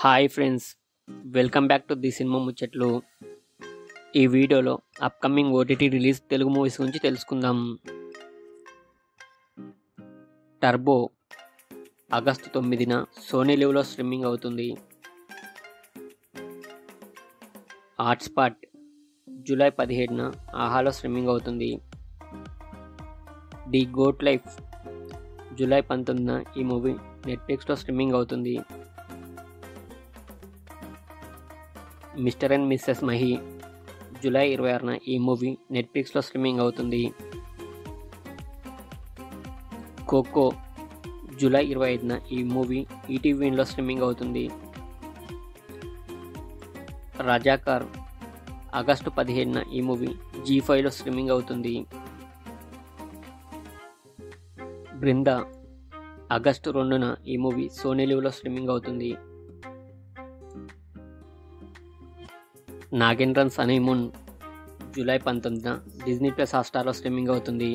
Hi friends, welcome back to the cinema ముచ్చట్లు. ఈ వీడియోలో upcoming OTT release Telugu movies గురించి తెలుసుకుందాం. టర్బో ఆగస్టు 9న సోనీ లివ్లో స్ట్రీమింగ్ అవుతుంది. హాట్స్పాట్ జూలై 17న ఆహాలో స్ట్రీమింగ్ అవుతుంది. ది గోట్ లైఫ్ జూలై 19న ఈ మూవీ నెట్ఫ్లిక్స్లో స్ట్రీమింగ్ అవుతుంది. మిస్టర్ అండ్ మిస్సెస్ మహి జూలై 26న ఈ మూవీ నెట్ఫ్లిక్స్లో స్ట్రీమింగ్ అవుతుంది. కోకో జూలై 25న ఈ మూవీ ఈటీవీలో స్ట్రీమింగ్ అవుతుంది. రజాకార్ ఆగస్టు 15న ఈ మూవీ జీ5లో స్ట్రీమింగ్ అవుతుంది. బృంద ఆగస్టు 2న ఈ మూవీ సోనీ లివ్లో స్ట్రీమింగ్ అవుతుంది. నాగేంద్రన్స్ హనీమూన్ జూలై 19న డిజ్నీ ప్లస్ హాట్స్టార్లో స్ట్రీమింగ్ అవుతుంది.